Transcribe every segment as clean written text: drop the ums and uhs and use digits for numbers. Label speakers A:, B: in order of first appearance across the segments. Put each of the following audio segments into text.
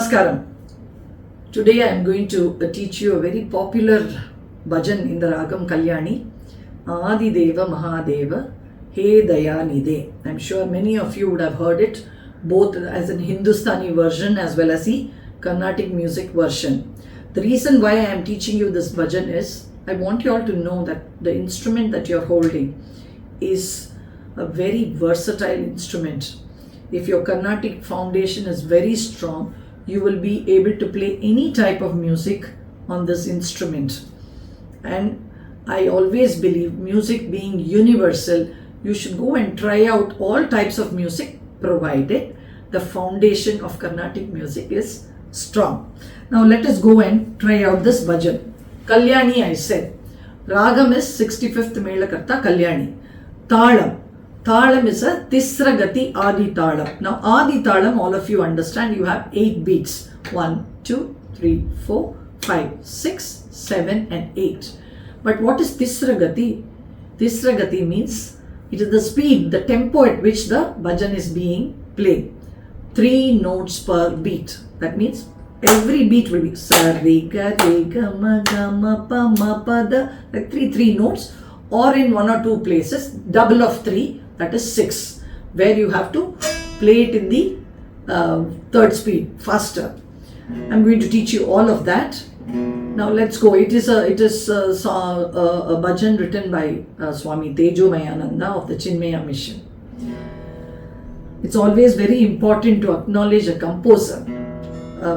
A: Namaskaram. Today I am going to teach you a very popular bhajan in the Ragam Kalyani. Adideva Mahadeva, Heda, yani. I am sure many of you would have heard it both as an Hindustani version as well as the Carnatic music version. The reason why I am teaching you this bhajan is I want you all to know that the instrument that you are holding is a very versatile instrument. If your Carnatic foundation is very strong, you will be able to play any type of music on this instrument. And I always believe music being universal, you should go and try out all types of music provided the foundation of Carnatic music is strong. Now let us go and try out this bhajan. Kalyani, I said. Ragam is 65th Melakarta Kalyani. Talam. Talam is a TISRA GATHI Adi Talam. Now Adi Talam, all of you understand, you have 8 beats. 1, 2, 3, 4, 5, 6, 7 and 8. But what is TISRA GATHI? TISRA GATHI means it is the speed, the tempo at which the bhajan is being played. 3 notes per beat. That means every beat will be sa re ga re ga ma pa ma pa da, like 3 notes, or in 1 or 2 places double of 3, that is 6, where you have to play it in the third speed, faster. I'm going to teach you all of that. Now let's go. It is a bhajan written by Swami Tejomayananda of the Chinmaya mission. It's always very important to acknowledge a composer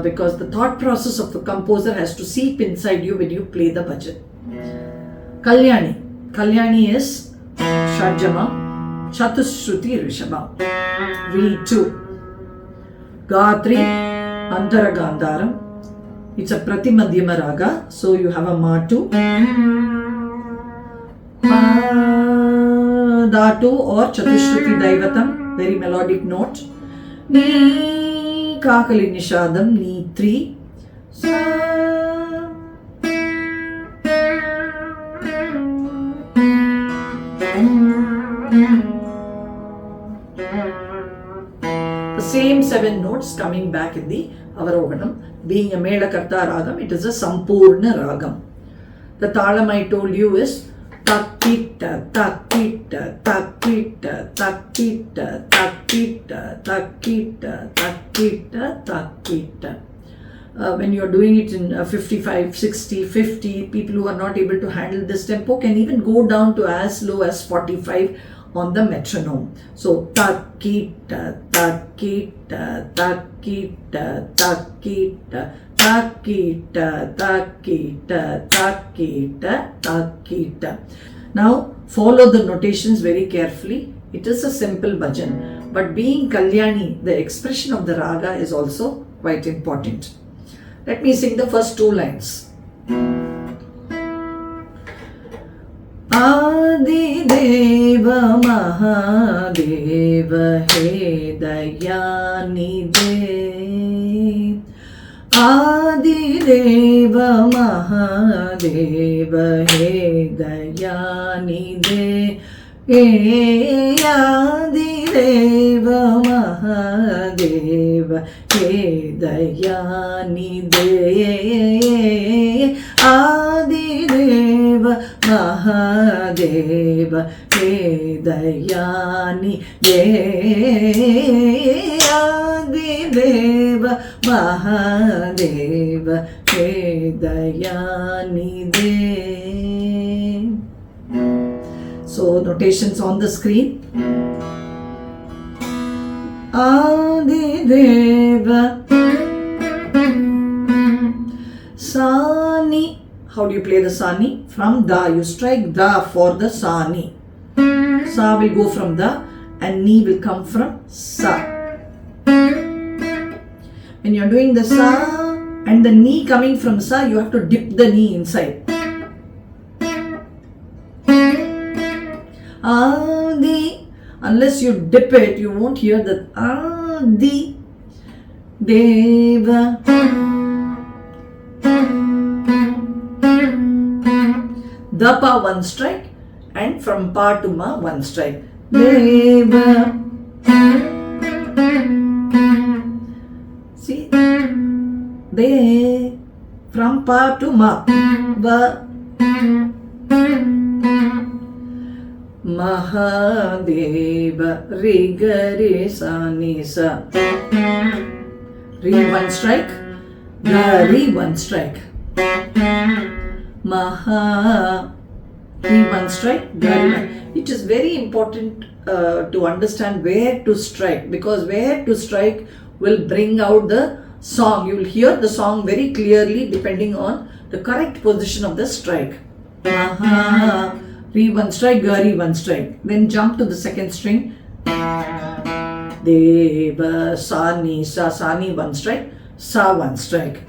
A: because the thought process of the composer has to seep inside you when you play the bhajan. Kalyani. Kalyani is Shadjama, Chatushruti Rishabha. V2. Gatri, Antara Gandharam. It's a Pratimadhyama Raga, so you have a Ma2, Dhatu or Chatushruti Daivatam, very melodic note. Ni Kakali Nishadam, Ni 3. The same 7 notes coming back in the Avarohanam. Being a Melakarta Ragam, it is a Sampurna Ragam. The Talam I told you is Takita, Takita, Takita, Takita, Takita, Takita, Takita, Takita. When you are doing it in 55, 60, 50, people who are not able to handle this tempo can even go down to as low as 45 on the metronome. So takita, takita, takita, takita, takita, takita, takita, takita. Now follow the notations very carefully. It is a simple bhajan, but being Kalyani, the expression of the raga is also quite important. Let me sing the first 2 lines. Adideva Mahadeva Heda, yani. Adideva Mahadeva Heda, yani. Adideva Mahadeva Heda, yani. Adideva Mahadeva Heda, yani. Adideva Mahadeva Heda, yani. So notations on the screen. Adideva Sani. How do you play the Sani? From Da. You strike Da for the Sani. Sa will go from Da and Ni will come from Sa. When you are doing the Sa and the Ni coming from Sa, you have to dip the Ni inside. Adi. Unless you dip it, you won't hear the Adi. Deva. The Pa 1 strike and from Pa to Ma 1 strike. Deva. See, De. From pa to ma. Va. Mahadeva. Re ga re sa ni sa. Re one strike. Ga re one strike. Maha. Re one strike. Ga re one. It is very important to understand where to strike, because where to strike will bring out the song. You will hear the song very clearly depending on the correct position of the strike. Maha, re one strike, ga re one strike. Then jump to the second string. Deva, sa ni one strike, sa one strike.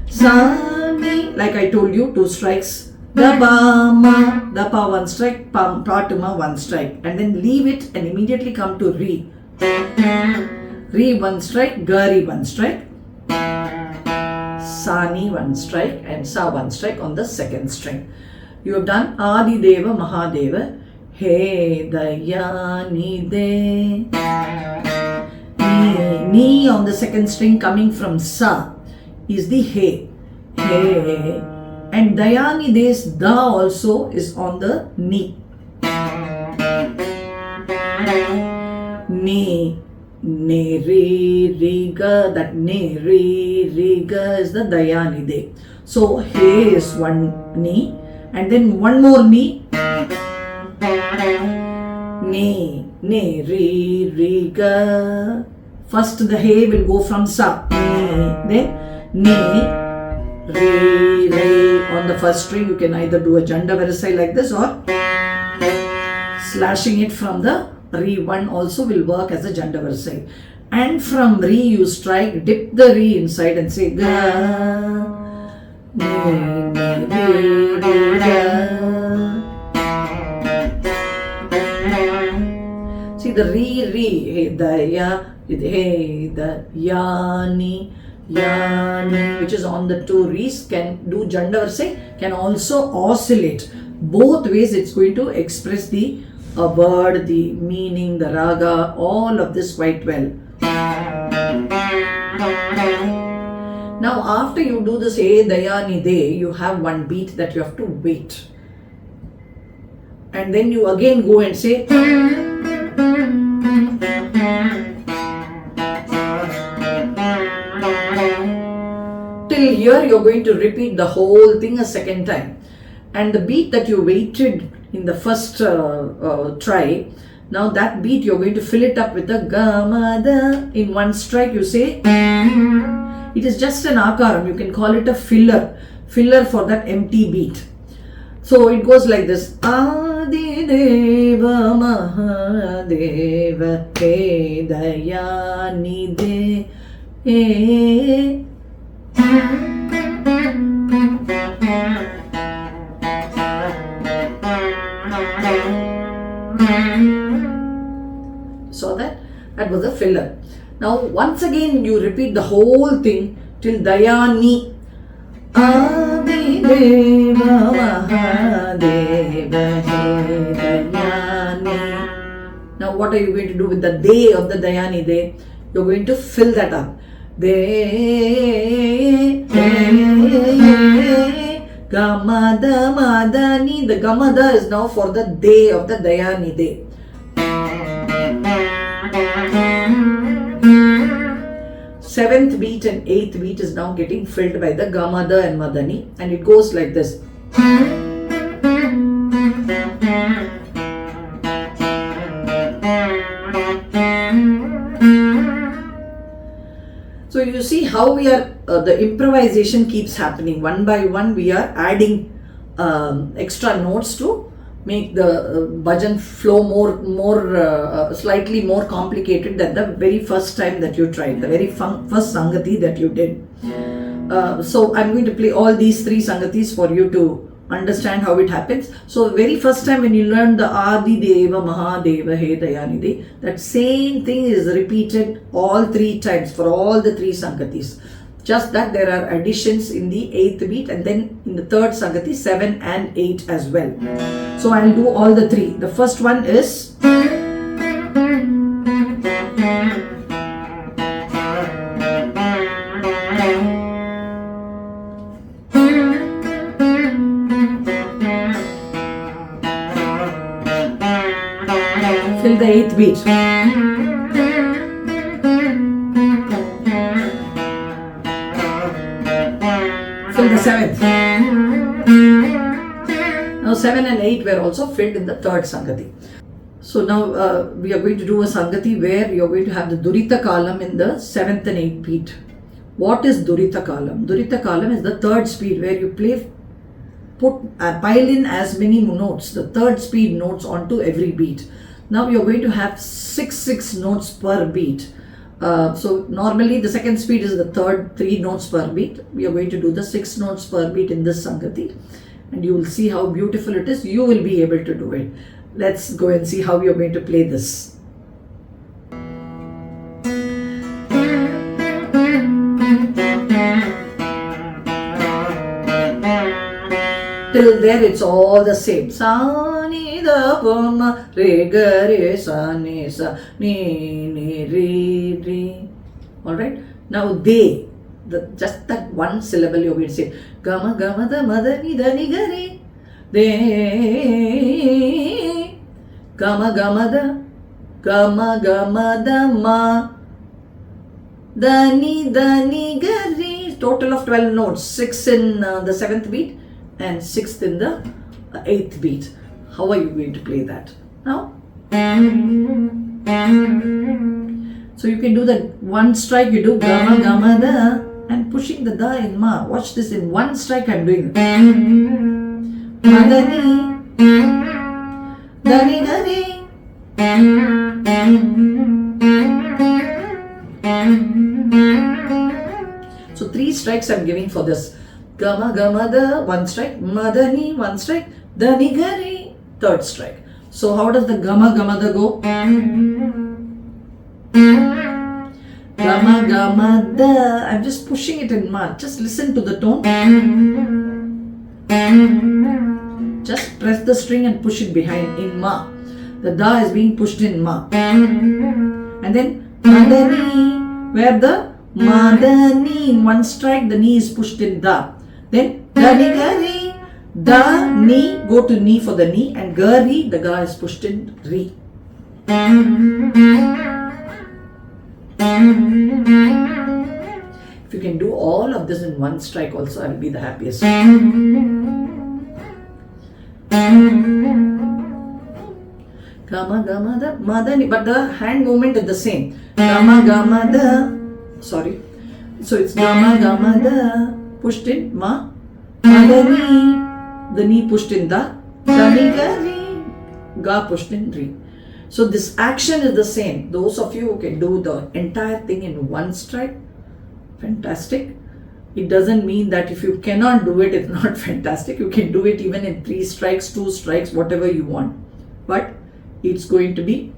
A: Sa ni, like I told you, two strikes. Da ba ma, da pa one strike, pa to ma one strike, and then leave it and immediately come to re. Re one strike, ga re one strike, sa ni one strike, and sa one strike on the second string. You have done Adideva Mahadeva, Heda, yani, de. Ni on the second string coming from sa is the he. He. And Dayani Des Da also is on the ni. Ni, ne, re, ga, that ne, re, ga is the Dayani De. So he is one ni, and then one more ni. Ne, re, ga. First the he will go from sa. Then ne. Re, on the first string. You can either do a Janda Versai like this, or slashing it from the re one also will work as a Janda Versai. And from re you strike, dip the re inside and say ga, ne, ga. See the re, Heda, yani, which is on the two re's, can do Janda Versai, can also oscillate. Both ways it's going to express the word, the meaning, the raga, all of this quite well. Now after you do this Heda, yani, de, you have one beat that you have to wait. And then you again go and say till here. You're going to repeat the whole thing a second time, and the beat that you waited in the first try, now that beat you're going to fill it up with the gamada. In one strike you say, it is just an akaram, you can call it a filler for that empty beat. So it goes like this: Adideva Mahadeva, Heda, yani, de. So that was a filler. Now once again you repeat the whole thing till Dayani. Adideva Mahadeva, Dayani. Now what are you going to do with the day of the Dayani day? You're going to fill that up. De, gamada, madani. The gamada is now for the day of the Dayani day. Seventh beat and eighth beat is now getting filled by the gamada and madani, and it goes like this. So you see how we are, the improvisation keeps happening. One by one we are adding extra notes to make the bhajan flow slightly more complicated than the very first time that you tried, the very first sangati that you did. So I'm going to play all these three sangatis for you to understand how it happens. So very first time when you learn the Adideva Mahadeva, Heda, yani, that same thing is repeated all three times for all the three sangatis. Just that there are additions in the eighth beat, and then in the third sangati 7 and 8 as well. So I'll do all the three. The first one is till the 8th beat. Till the 7th. Now 7 and 8 were also filled in the 3rd Sangati. So now we are going to do a Sangati where you are going to have the Durita Kalam in the 7th and 8th beat. What is Durita Kalam? Durita Kalam is the 3rd speed where you pile in as many notes, the 3rd speed notes onto every beat. Now you are going to have 6 notes per beat. So normally the 2nd speed is the 3rd, 3 notes per beat. We are going to do the 6 notes per beat in this Sangati, and you will see how beautiful it is. You will be able to do it. Let's go and see how we are going to play this. Till there it's all the same. Sa ni da pa ma re ga re sa ni ni re re. Alright. Now they, just that one syllable you will say. Gama gama da ma da ni ga re. De. Gama gama da ma. Da ni ga re. Total of 12 notes. 6 in the 7th beat and 6th in the 8th beat. How are you going to play that? Now, so you can do the one strike, you do gama gama da and pushing the da in ma. Watch this, in one strike I'm doing it. Madani, dani dani. So 3 strikes I'm giving for this. Gama gama da, 1 strike, madani, 1 strike, dani gari, 3rd strike. So how does the gama gama da go? Gama gama da. I'm just pushing it in ma. Just listen to the tone. Just press the string and push it behind in ma. The da is being pushed in ma. And then madani, where the madani in 1 strike, the ni is pushed in da. Then dani gari, da ni, go to ni for the ni, and gari, the ga is pushed in ri. If you can do all of this in 1 strike also, I will be the happiest. Gama gama da madani, but the hand movement is the same. Gama gama da, sorry. So it's gama gama da, pushed in ma, madani, the ni pushed in da, dani gari, ga pushed in ri. So this action is the same. Those of you who can do the entire thing in 1 strike, fantastic. It doesn't mean that if you cannot do it, it's not fantastic. You can do it even in 3 strikes, 2 strikes, whatever you want. But it's going to be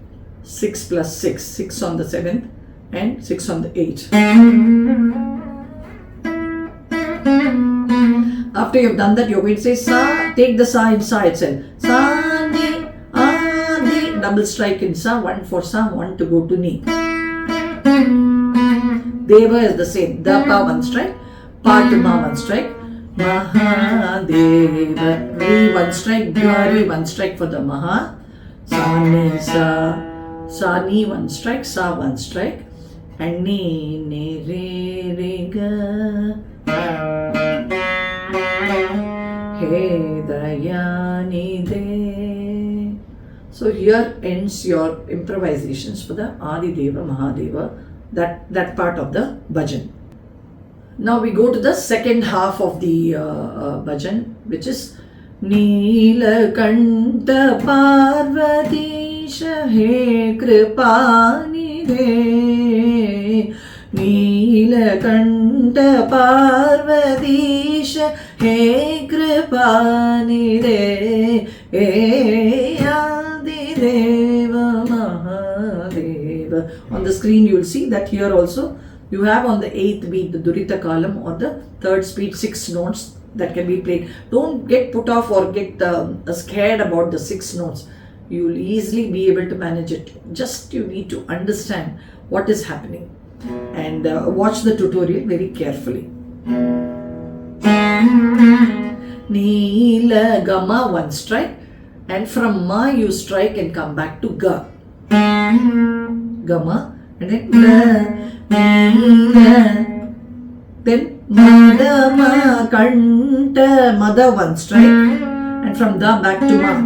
A: 6 plus 6, 6 on the 7th and 6 on the 8th. After you've done that, you're going to say sa, take the sa in sa itself. Sa, ni, a, ni, double strike in sa, 1 for sa, 1 to go to ni. Deva is the same. Da, pa, 1 strike. Pa to ma, 1 strike. Mahadeva, re, 1 strike. Gari, 1 strike for the maha. Sa, ni, sa. Sa, ni, 1 strike. Sa, 1 strike. And ni, ni, re, re, ga. Heda, yani, de. So here ends your improvisations for the Adideva Mahadeva, that part of the bhajan. Now we go to the second half of the bhajan, which is Neelakanta Parvatisha He Kripanidhe. Neelakanta Parvatisha He Kripanidhe. Adideva Mahadeva. On the screen you will see that here also you have on the 8th beat the Durita Kalam or the 3rd speed 6 notes that can be played. Don't get put off or get scared about the 6 notes. You will easily be able to manage it. Just you need to understand what is happening and watch the tutorial very carefully. Neela Gama 1 strike, and from ma you strike and come back to ga. Gama, and then then Madama Kanta, Mother one strike, and from Da back to Ma.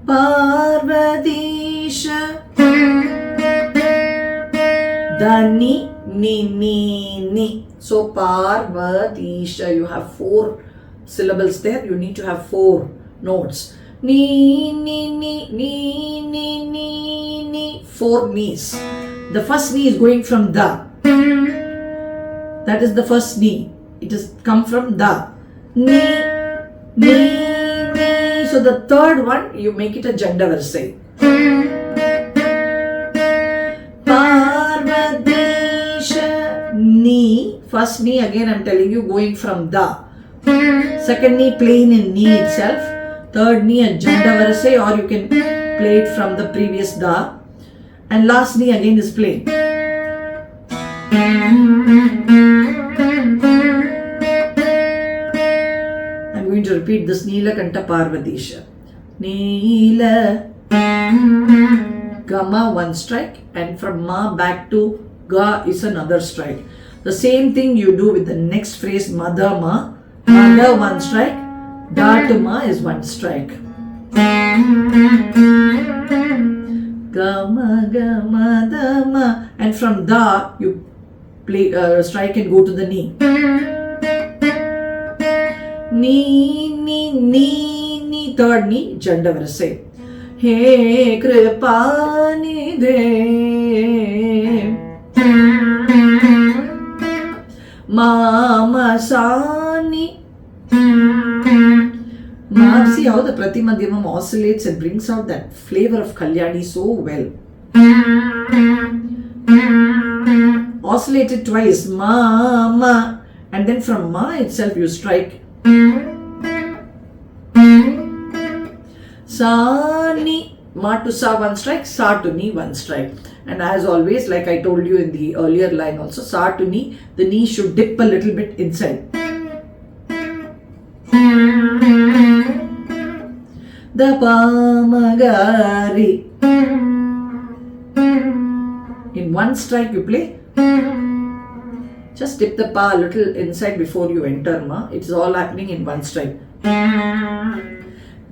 A: Parvadisha Dani Ni Ni Ni. So Parvadisha, you have 4 syllables there. You need to have 4 notes. Ni Ni Ni Ni Ni Ni Ni. 4 knees. The first knee is going from Da. That is the first knee. It has come from Da. Ni Ni Ni. So the third one, you make it a Janda Varsai. Parvadisha Ni. First knee, again I am telling you, going from Da. Second knee plain in Ni itself. Third knee a Janda Varsai, or you can play it from the previous Da. And last knee again is plain. I'm going to repeat this. Neela Kanta Parvadisha. Neela Gama, 1 strike, and from Ma back to Ga is another strike. The same thing you do with the next phrase Madama. Mada 1 strike, Da to Ma is 1 strike. Gama Gama Dama, and from Da you play strike and go to the Ni. Ni Ni Ni Ni, third Ni, Janda Varsai. He Kripani De Mama Sani. See how the Pratimadhyamam oscillates and brings out that flavor of Kalyani so well. Oscillated twice, Ma, Ma, and then from Ma itself you strike. Sa, Ni, Ma to Sa 1 strike, Sa to Ni 1 strike. And as always, like I told you in the earlier line also, Sa to Ni, the Ni should dip a little bit inside. The Pamagari. In 1 strike you play. Just dip the Pa a little inside before you enter Ma. It's all happening in 1 strike.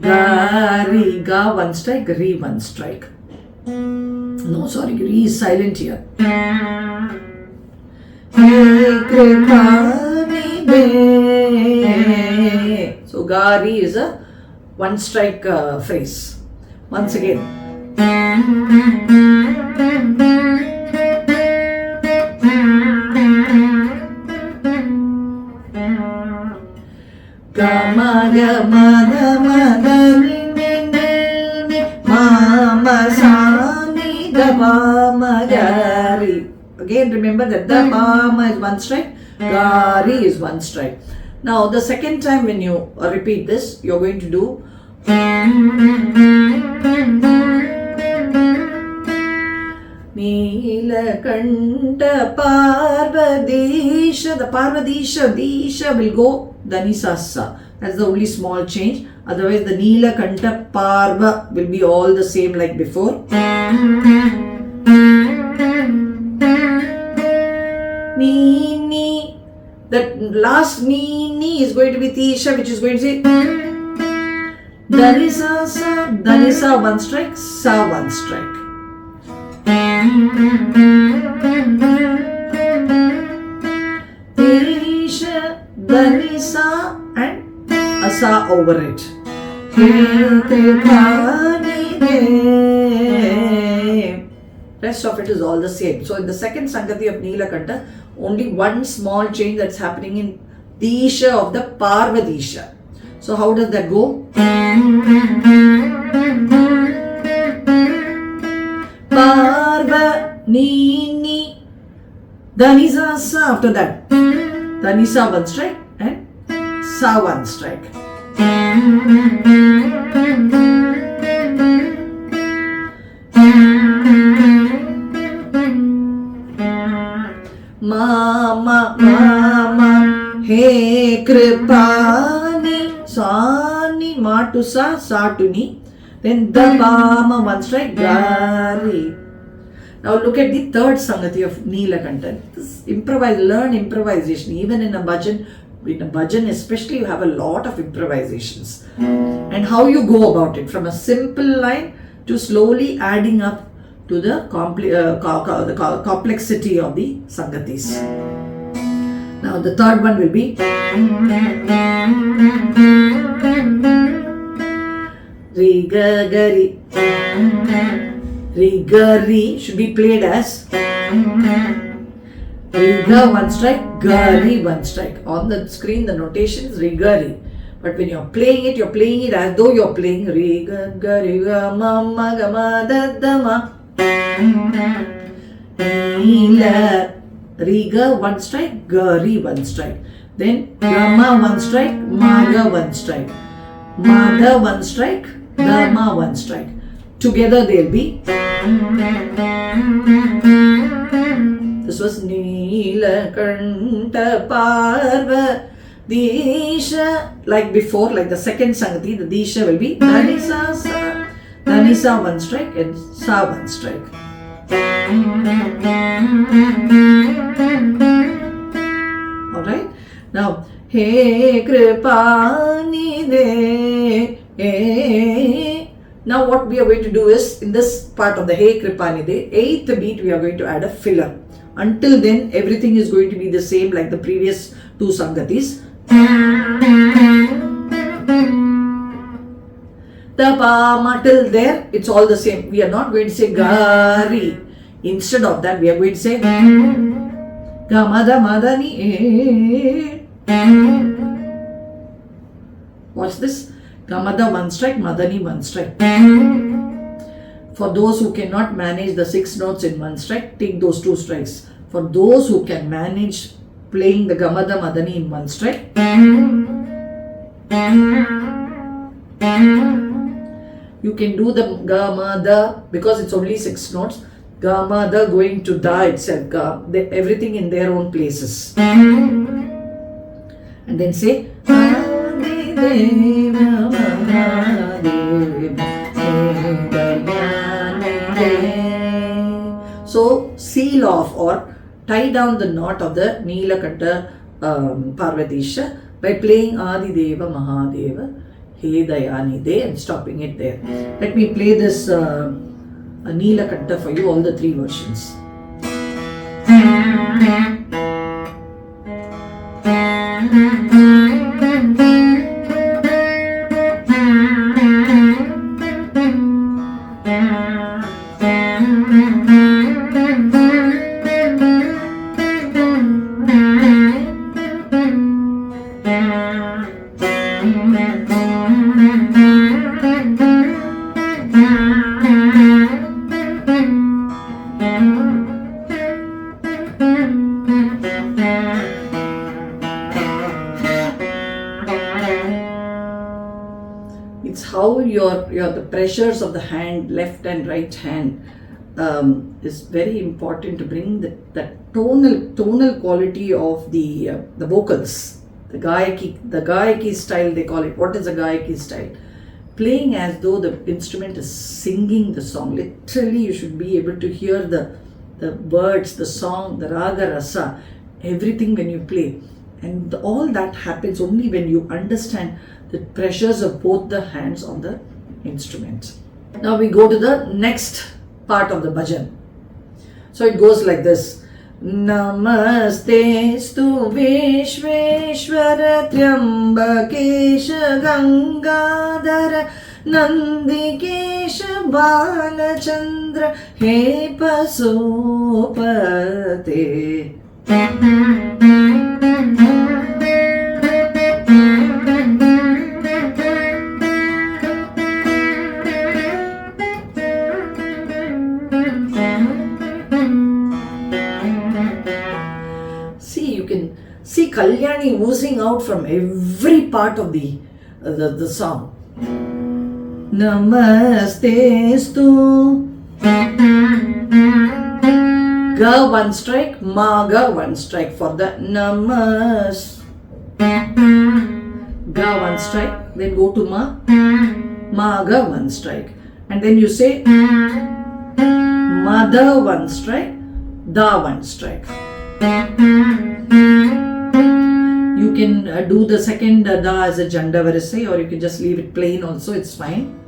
A: Gari, Ga 1 strike, Ri 1 strike. No, sorry, Ri is silent here. So Gari is a 1 strike phrase. Once again. Gama Gama Dama Dani Ni Ni Mama Sani Dama Gari. Again remember that the Mama is 1 strike, Gari is 1 strike. Now the second time when you repeat this, you're going to do Neelakanta Parvadisha. The Parvadisha, Disha will go Danisa Sa. That's the only small change. Otherwise the Neelakanta Parva will be all the same like before. Ni Ni. That last Ni is going to be Tisha, which is going to say Danisa Sa. Danisa 1 strike, Sa 1 strike. Tisha, Danisa and Asa over it. Rest of it is all the same. So in the second Sangati of Neelakanta, only one small change that's happening in Disha of the Parvadisha. So how does that go? Parva, Ni, Ni, Danisa, Sa after that. Danisa 1 strike and Sa 1 strike. Mama, Mama, He Kripani. Sa, Ni, Ma to Sa, Sa to Ni. Then the Pama one strike, Gari. Now look at the third Sangati of Neelakanta. This learn improvisation. Even in a bhajan especially, you have a lot of improvisations. And how you go about it, from a simple line to slowly adding up to the complexity of the Sangatis. Now the third one will be Riga Gari. Rigari should be played as Riga one strike, Gari one strike. On the screen the notation is Rigari. But when you're playing it as though you're playing Riga Gari Ga Ma Ga Ma Da Da Ma. Riga one strike, Gari one strike. Then Gama one strike, Maga one strike. Maga one strike, Gama one strike. Together they'll be. This was Neelakanta Parva Disha. Like before, like the second Sangati, the Disha will be Dhanisa Sa. Dhanisa one strike and Sa one strike. Alright. Now, He Kripani De. Now what we are going to do is, in this part of the He Kripani De, 8th beat we are going to add a filler. Until then, everything is going to be the same like the previous two Sangatis. The Pama till there, it's all the same. We are not going to say Gari. Instead of that, we are going to say Gamada Madani. Watch this. Gamada one strike, Madani one strike. For those who cannot manage the 6 notes in one strike, take those 2 strikes. For those who can manage playing the Gamada Madani in one strike, you can do the Gamada, because it's only 6 notes. Gamada going to Da itself, everything in their own places. And then say Adideva Mahadeva Heda. So seal off or tie down the knot of the Neelakanta Parvatisha by playing Adideva Mahadeva Heda yani and stopping it there. Let me play this Neelakanta for you, all the 3 versions. It's how the pressures of the hand, left and right hand, is very important to bring that tonal quality of the vocals. The Gayaki style, they call it. What is a Gayaki style? Playing as though the instrument is singing the song. Literally, you should be able to hear the words, the song, the raga rasa, everything when you play. And all that happens only when you understand the pressures of both the hands on the instrument. Now we go to the next part of the bhajan. So it goes like this. Namaste stu Vishveshwara Triambakesha Gangadhara Nandikesha Balachandra He Pasopate. See Kalyani oozing out from every part of the song. Namaste stu. Ga one strike, ma ga one strike for the namas. Ga one strike, then go to ma. Maga 1 strike. And then you say Mada 1 strike, Da 1 strike. You can do the second Da as a Janda Varisai, or you can just leave it plain also, it's fine.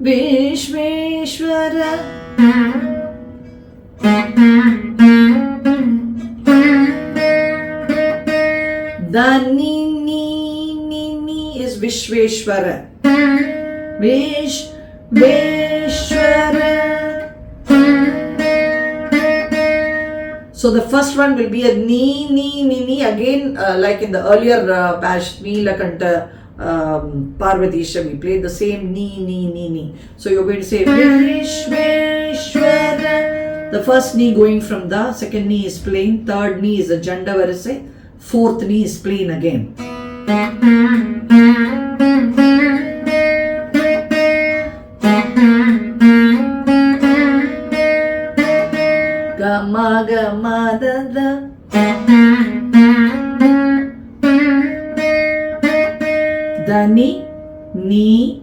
A: Vishveshwara Da ni is Vishveshwara. Vishveshwara. So the first one will be a ni again, like in the earlier Pash Neelakanta Parvatisha, we played the same ni. So you're going to say Vishveshwara. The first ni going from Da, second ni is plain, third ni is a Janda Varisai, fourth ni is plain again. Gama gama da da. Dani ni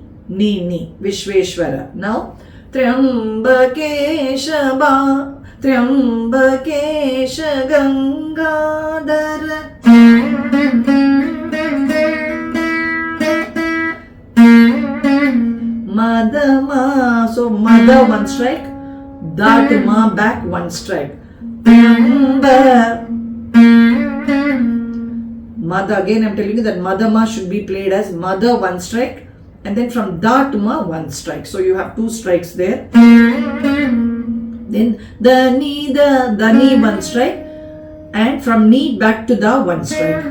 A: Vishveshwara. Now Triambakesha ba Triambakesha Gangadhara. Madama. So Mada 1 strike, Da to Ma back 1 strike. Mada, again I'm telling you that Madama should be played as Mada 1 strike, and then from Da to Ma 1 strike. So you have 2 strikes there. Then the ni 1 strike, and from ni back to Da 1 strike.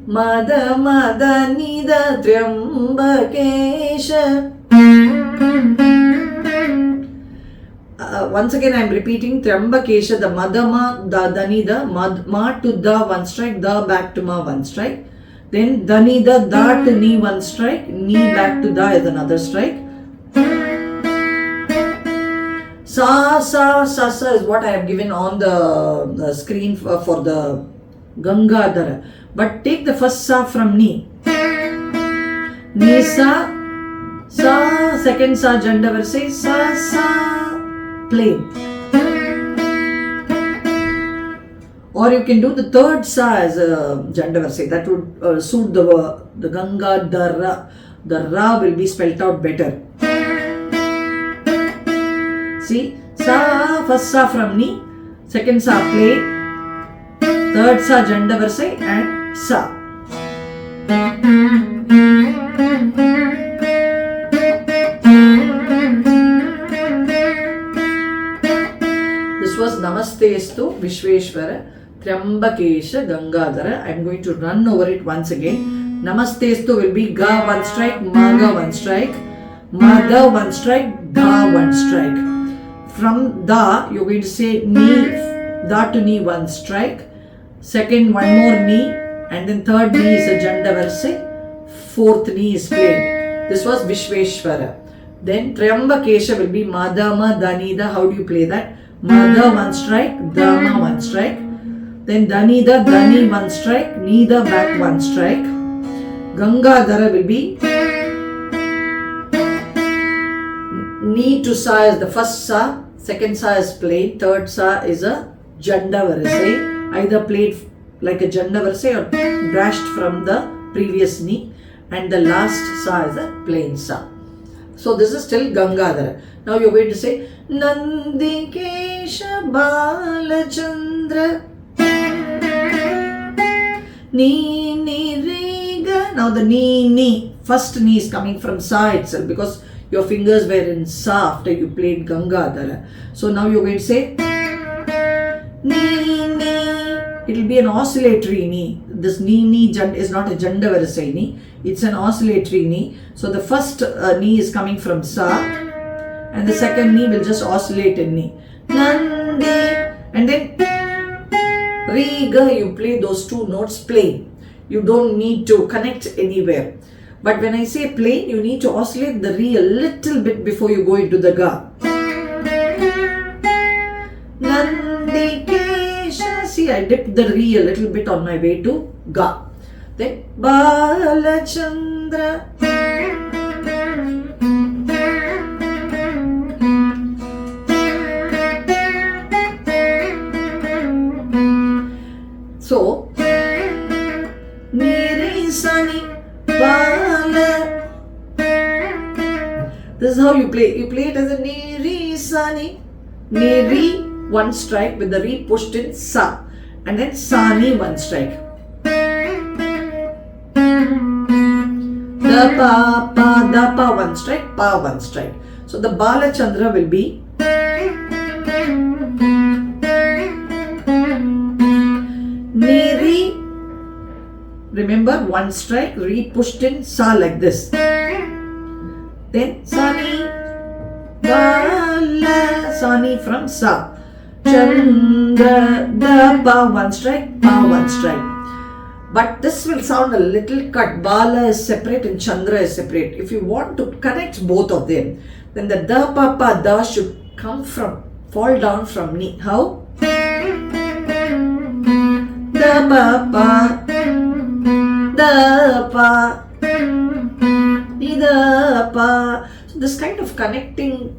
A: Mada ni da Triambakesha. Once again I am repeating Triambakesha, the Madama, Da Dani da, Ma to Da 1 strike, Da back to Ma 1 strike. Then Dani da to Ni 1 strike, Ni back to Da is another strike. Sa is what I have given on the screen for the Gangadhara. But take the first Sa from Ni. Ni Sa, second Sa Janda Varisai, Sa, plain. Or you can do the third Sa as a Janda Varisai. That would suit the Gangadhara. The Ra will be spelt out better. See, Sa, first Sa from Ni, second Sa plain, third Sa Janda Varisai and Sa. This was Namastestu Vishveshwara Triambakesha Gangadhara. I am going to run over it once again. Namastestu will be Ga 1 strike, Maga 1 strike, Mada 1 strike, Da 1 strike. From Da, you are going to say Ni, Da to Ni 1 strike, second one more Ni, and then third Ni is a Janda Varisai, fourth Ni is plain. This was Vishveshwara. Then Triambakesha will be Madama, Danida. How do you play that? Mada 1 strike, Dama 1 strike. Then Danida, Dani 1 strike, Nida back 1 strike. Gangadhara will be Ni to Sa is the first Sa, second Sa is plain, third Sa is a Janda Varisai, either played like a Janda Varisai or dashed from the previous Ni, and the last Sa is a plain Sa. So this is still Gangadhara. Now you are going to say Nandikesha Balachandra Ni Riga. Now the Ni, first Ni is coming from Sa itself because your fingers were in Sa after you played Gangadhara. So now you are going to say Ni. It will be an oscillatory Ni. This Ni is not a Janda Varisai Ni. It's an oscillatory Ni. So the first Ni is coming from Sa, and the second Ni will just oscillate in Ni. Nandi. And then Riga, you play those two notes plain. You don't need to connect anywhere. But when I say plain, you need to oscillate the Ri a little bit before you go into the Ga. Nandikesha see, I dipped the re a little bit on my way to ga. Then Balachandra. So, Niri Sani Bala. This is how you play. You play it as a Niri Sani. Niri, one strike with the re pushed in sa. And then Sani, one strike. Da pa, one strike, pa, one strike. So the Balachandra will be Niri. Remember, one strike, re pushed in sa like this. Then Sani, Bala, Sani from sa. Chandra, da pa, one strike, pa, one strike. But this will sound a little cut. Bala is separate and Chandra is separate. If you want to connect both of them, then the da pa pa da should fall down from ni. How? Da pa pa, da pa, ni da pa. So this kind of connecting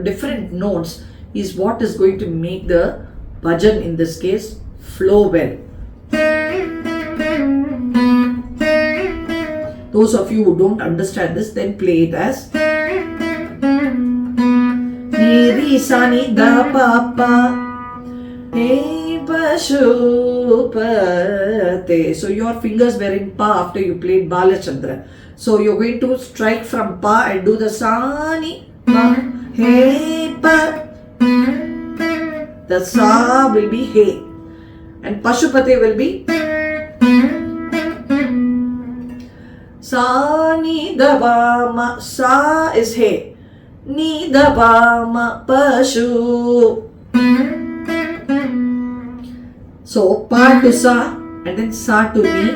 A: different notes is what is going to make the bhajan in this case flow well. Those of you who don't understand this, then play it as Niri Sani Da Pa Pa Hey Pashupate. So your fingers were in Pa after you played Balachandra. So you're going to strike from Pa and do the Sani Pa Hey Pa. The Sa will be Hey and Pashupate will be Sa ni da ba ma. Sa is Hey. Ni da ba ma Pashu. So Pa to Sa and then Sa to Ni.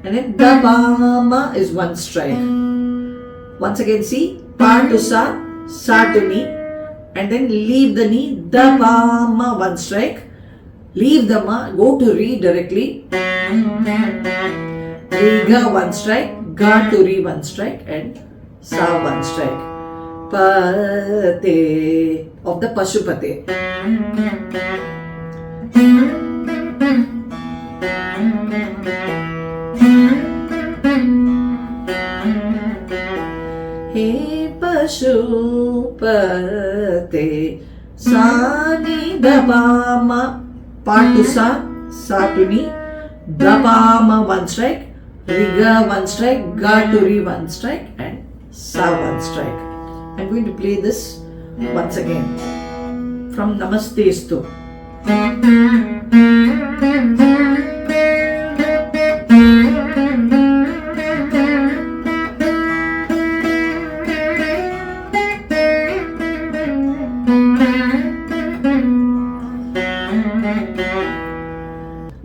A: And then da ba ma is one strike. Once again see, Pa to Sa, Sa to Ni. And then leave the Ni, da ba ma, one strike. Leave the Ma, go to Re directly. Re ga, one strike. Ga to Re, one strike. And Sa, one strike. Pate of the Pashupate. Hey Pashupate Sa ni da ba ma. Pa to Sa, Sa to Ni. Da ba ma, one strike. Riga, one strike. Ga to Re, one strike. And Sa, one strike. I'm going to play this once again from Namastestu.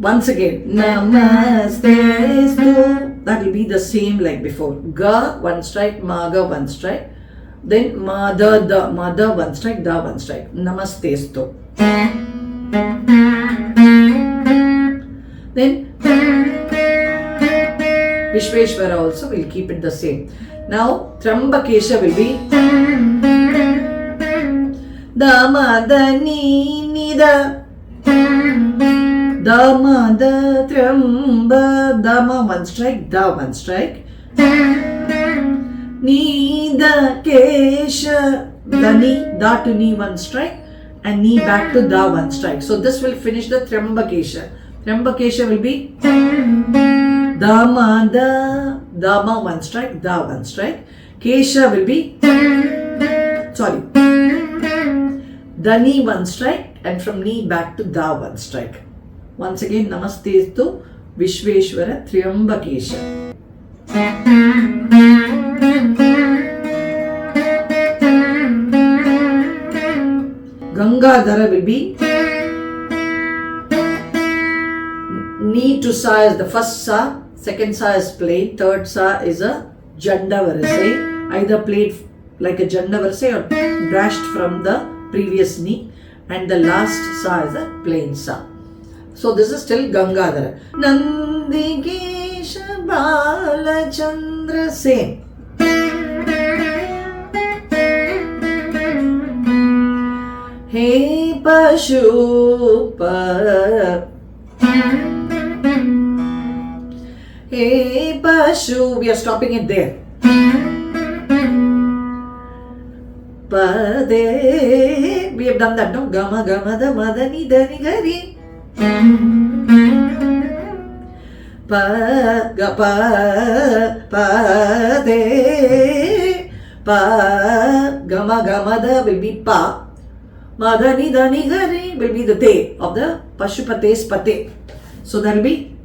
A: Once again, Namastestu. That will be the same like before. Ga, one strike. Ma, ga, one strike. Then Ma, da, one strike. Da, one strike. Namastestu. Then Vishveshwara also will keep it the same. Now Trambakesha will be Da ma da ni da. Da ma da Tramba. Da ma, one strike. Da, one strike. Ni da Kesha. Da ni, da to Ni, one strike. And Ni back to Da, one strike. So this will finish the Trambakesha. Trambakesha will be Da ma da. Da ma, one strike. Da, one strike. Kesha will be Da Ni, one strike. And from Ni back to Da, one strike. Once again, Namastestu Vishveshwara Triambakesha. Gangadhara will be Ni to Sa is the first Sa, second Sa is plain, third Sa is a Janda Varisai, either played like a Janda Varisai or dashed from the previous Ni, and the last sa is a plain sa. So this is still Gangadhara. Nandikesha Balachandra, same. Hey Pashupa, hey Pashu, we are stopping it there. Pade, we have done that, no? Gama Gama da Madani Dani Gari. Pa ga pa de pa Gama Gama da will be pa. Madani Dani Gari will be the te of the Pashupate's pate. So that will be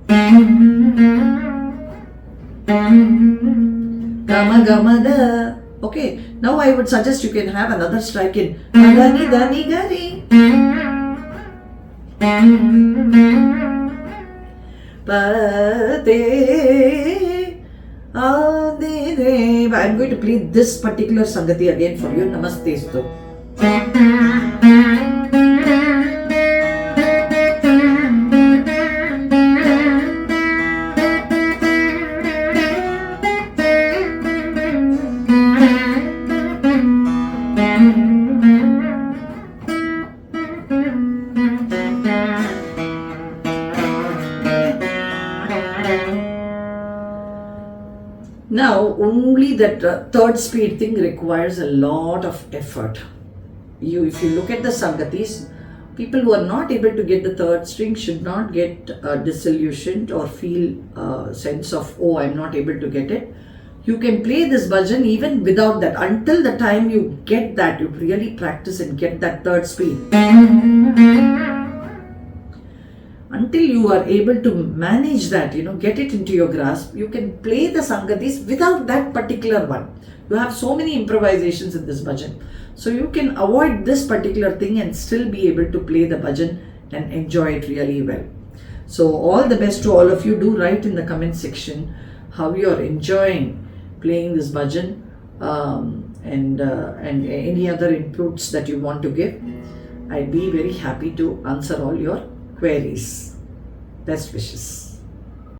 A: Gama Gama da. Okay, now I would suggest you can have another strike in Madani Dani Gari. Pate Adideva. I am going to play this particular Sangati again for you. Namaste Stu. Now, only that third speed thing requires a lot of effort. If you look at the Sangatis, people who are not able to get the third string should not get disillusioned or feel a sense of, oh, I'm not able to get it. You can play this bhajan even without that. Until the time you get that, you really practice and get that third speed. Until you are able to manage that, get it into your grasp, you can play the Sangatis without that particular one. You have so many improvisations in this bhajan. So you can avoid this particular thing and still be able to play the bhajan and enjoy it really well. So all the best to all of you. Do write in the comment section how you are enjoying playing this bhajan and any other inputs that you want to give. I'd be very happy to answer all your queries. Best wishes.